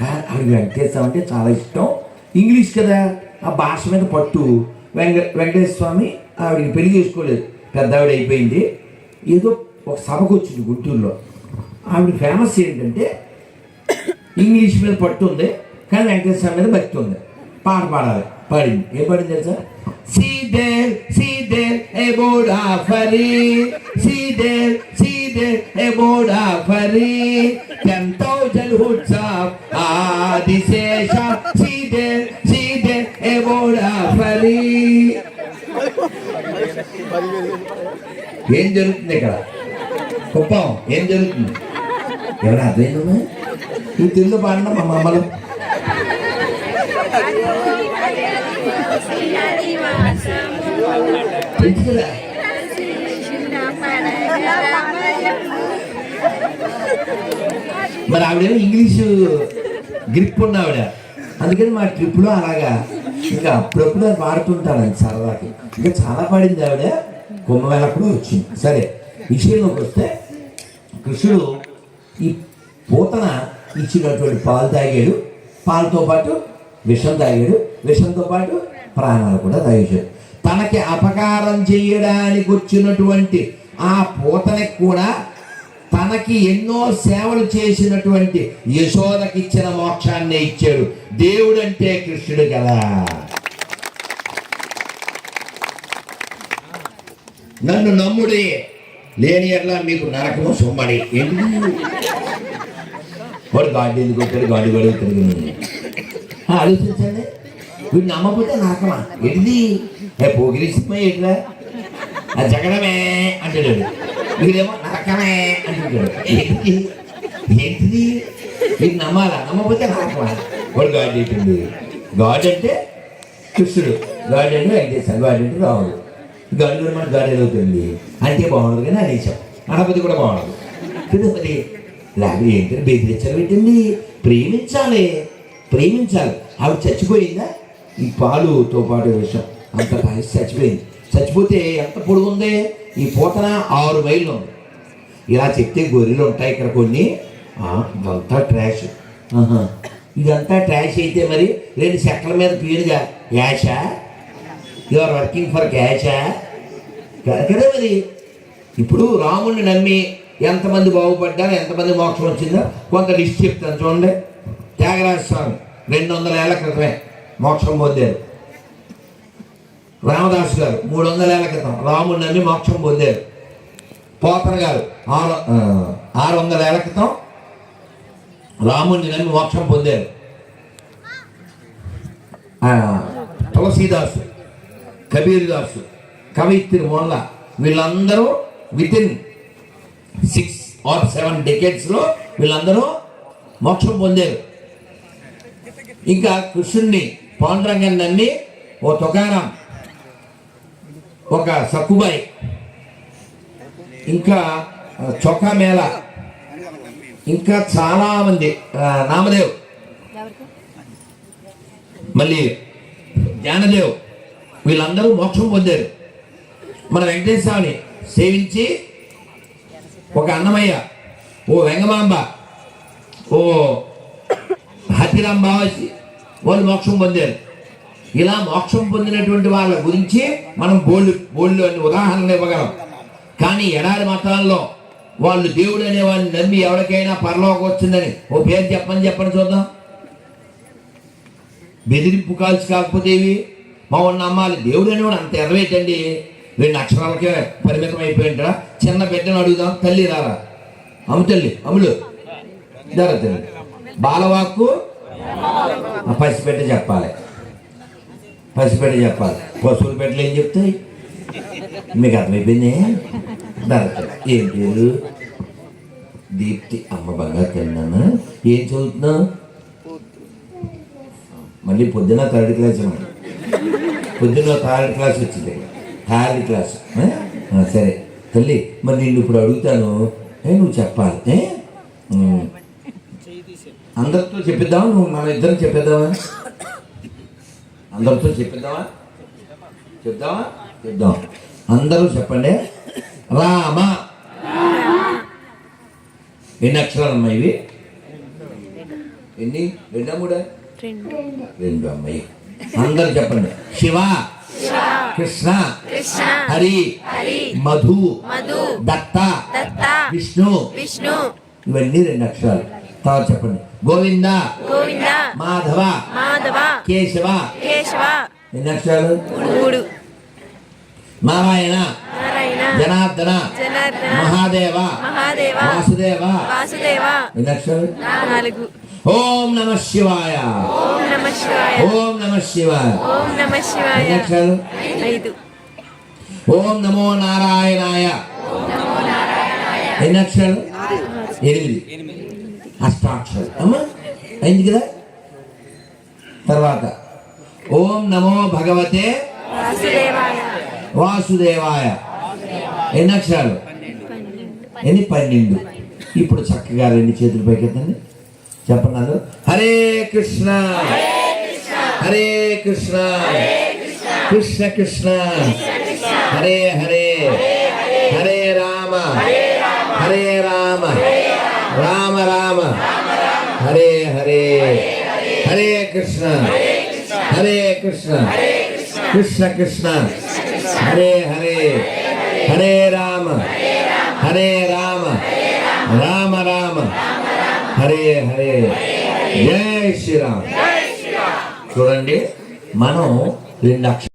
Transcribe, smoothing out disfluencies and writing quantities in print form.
కానీ ఆవిడ వెంకటేశ్వర అంటే చాలా ఇష్టం. ఇంగ్లీష్ కదా, ఆ భాష మీద పట్టు. వెంకటేశ్వర స్వామి ఆవిడకి పెళ్లి చేసుకోలేదు, పెద్ద ఆవిడ అయిపోయింది. ఏదో ఒక సభకు వచ్చింది గుంటూరులో. ఆవిడ ఫేమస్ ఏంటంటే ఇంగ్లీష్ మీద పట్టు ఉంది, కానీ వెంకటేశ్వర స్వామి మీద భక్తి ఉంది. పాట పాడాలి. పాడింది. ఏం పాడింది తెలుసా? See there a board of furry, see there a board of furry, 10,000 hoods of Adisesha, see there a board of furry. ఏం జరుగుతుంది ఇక్కడ? కుప్పం ఏం జరుగుతుంది? ఎవరు అర్థమైందమ్మా? ఈ తెలుగు పాడిన మా అమ్మలు మరి ఆవిడేమో ఇంగ్లీషు గ్రిప్ ఉన్న ఆవిడ, అందుకని మా ట్రిప్లో అలాగా ఇంకా అప్పుడప్పుడు అది పాడుతుంటాను సరదాకి. ఇంకా చాలా పాడింది ఆవిడ. కుంభమేళ కూడా వచ్చింది. సరే, విషయంలోకి వస్తే కృష్ణుడు ఈ పూతన ఇచ్చినటువంటి పాలు తాగాడు, పాలతో పాటు విషం తాగాడు, విషంతో పాటు ప్రాణాలు కూడా తాగాడు. తనకి అపకారం చేయడానికి వచ్చినటువంటి ఆ పూతనకి కూడా తనకి ఎన్నో సేవలు చేసినటువంటి యశోదకి ఇచ్చిన మోక్షాన్ని ఇచ్చాడు. దేవుడు అంటే కృష్ణుడు కదా. నన్ను నమ్ముడే, లేని ఎట్లా మీకు నరకము సొమ్మడి. వాడు గాడి ఎందుకు వచ్చాడు? గాడి గడువు తిరిగి ఆలోచించండి. వీడు నమ్మకపోతే నరకమా? ఎడిది పోగిరిసిపోయి ఎట్లా జగడమే అంటాడు, వీడేమో నరకమే అంటుంటాడు. ఏంటిది? వీడు నమ్మాలా? నమ్మకపోతే నరకమా? వాడు గాడి చెప్పింది. గాడ్ అంటే కృష్ణుడు, గాడి అంటే వెంకటేశ్వర, గాడి అంటే రాముడు. గాడి మన గాడి అవుతుంది అంటే బాగుండదు, కానీ అనేసాం. అనపతి కూడా బాగుండదు కదా. మరి లేకపోతే ఏంటంటే బెదిరించాలి పెట్టింది. ప్రేమించాలి. ఆవిడ చచ్చిపోయిందా? ఈ పాలుతో పాటు విషయం అంత తాగి చచ్చిపోయింది. చచ్చిపోతే ఎంత పొడుగుంది ఈ పూతన? 6 మైళ్ళు ఉంది. ఇలా చెప్తే గొర్రెలు ఉంటాయి ఇక్కడ కొన్ని. ఇదంతా ట్రాష్. ఇదంతా ట్రాష్ అయితే మరి 2 చెక్కల మీద పీనుగా యాష, యు ఆర్ వర్కింగ్ ఫర్ క్యాషా కదా. మరి ఇప్పుడు రాముడిని నమ్మి ఎంతమంది బాగుపడ్డారు, ఎంతమంది మోక్షం వచ్చిందో కొంత లిస్ట్ చెప్తాను చూడండి. త్యాగరాజ స్వామి 200 ఏళ్ల క్రితమే మోక్షం పొందారు. రామదాసు గారు 300 ఏళ్ల క్రితం రాముడిని నమ్మి మోక్షం పొందారు. పోతన గారు 600 ఏళ్ల క్రితం రాముడిని నమ్మి మోక్షం పొందారు. తులసీదాసు, కబీర్ దాసు, కవిత్రి మొల్ల, వీళ్ళందరూ వితిన్ 6 or 7 డెకేడ్స్లో వీళ్ళందరూ మోక్షం పొందారు. ఇంకా కృష్ణుడిని పాండురంగాన్ని నమ్మి ఓ తుకారాం, ఒక సక్కుబాయి, ఇంకా చొక్కా మేళ, ఇంకా చాలామంది, నామదేవ్, మళ్ళీ జ్ఞానదేవ్, వీళ్ళందరూ మోక్షం పొందారు. మన వెంకటేశ్వరుని సేవించి ఒక అన్నమయ్య, ఓ వెంగమాంబ, ఓ హతిరాం బావాసి వాళ్ళు మోక్షం పొందారు. ఇలా మోక్షం పొందినటువంటి వాళ్ళ గురించి మనం బోల్డ్ అని ఉదాహరణలు ఇవ్వగలం. కానీ ఎడారి మతాల్లో వాళ్ళు దేవుడు అనే వాళ్ళని నమ్మి ఎవరికైనా పరలోకం వచ్చిందని ఓ పేరు చెప్పని చూద్దాం. బెదిరింపు కాల్చి కాకపోతే ఇవి మా వాడిని నమ్మాలి. దేవుడు అనేవాడు అంత ఎర్రవేటండి, 2 అక్షరాలకే పరిమితం అయిపోయింటారా? చిన్న బిడ్డను అడుగుదాం, తల్లి రారా, తల్లి అమ్ములు ధర తల్లి, బాలవాక్కు పసిపెట్ట చెప్పాలి. పశువుల పెట్టలు ఏం చెప్తాయి? మీకు అర్థమైపోయింది. ధర ఏం పేరు? దీప్తి. అమ్మ బంగారు తిన్నాను. ఏం చదువుతున్నావు? మళ్ళీ పొద్దున్న 3rd క్లాస్. పొద్దున్న 3rd క్లాస్ వచ్చింది. 3rd class. సరే తల్లి, మరి నేను ఇప్పుడు అడుగుతాను, నువ్వు చెప్పాలి. అందరితో చెప్పిద్దామా? నువ్వు మన ఇద్దరం చెప్పేద్దామా? అందరితో చెప్పిద్దామా? చెప్దాం. అందరూ చెప్పండి. రామ. ఎన్ని అక్షరాలు అమ్మా ఇవి? ఎన్ని? రెండా మూడా? రెండు. రెండు. అమ్మాయి అందరు చెప్పండి. శివ, కృష్ణ, హరి, మధు, దత్త, విష్ణు. ఇవన్నీ రెండు అక్షరాలు. తర్వాత చెప్పండి. గోవింద, మాధవ, కేశవ. ఎన్ని అక్షరాలు? నారాయణ, జనార్దన, మహాదేవ, వాసుదేవ. ఎన్ని అక్షరాలు? 4. ఓం నమ శివాయ. ఓం నమ శివాయ. ఎన్ని అక్షరాలు? 5. ఓం నమో నారాయణాయ. ఎన్ని అక్షరాలు? 8. అష్టాక్షరాలు. అమ్మా అయింది కదా. తర్వాత ఓం నమో భగవతే వాసుదేవాయ. ఎన్ని అక్షరాలు? 12. ఇప్పుడు చక్కగా 2 చేతులు పైకెత్తండి. చెప్పండి. హరే కృష్ణ హరే కృష్ణ కృష్ణ కృష్ణ హరే హరే హరే రామ హరే రామ రామ రామ హరే హరే. హరే కృష్ణ హరే కృష్ణ కృష్ణ కృష్ణ హరే హరే హరే రామ హరే రామ రామ రామ హరే హరే. జై శ్రీరామ్. చూడండి, మనం 2 అక్షరాలు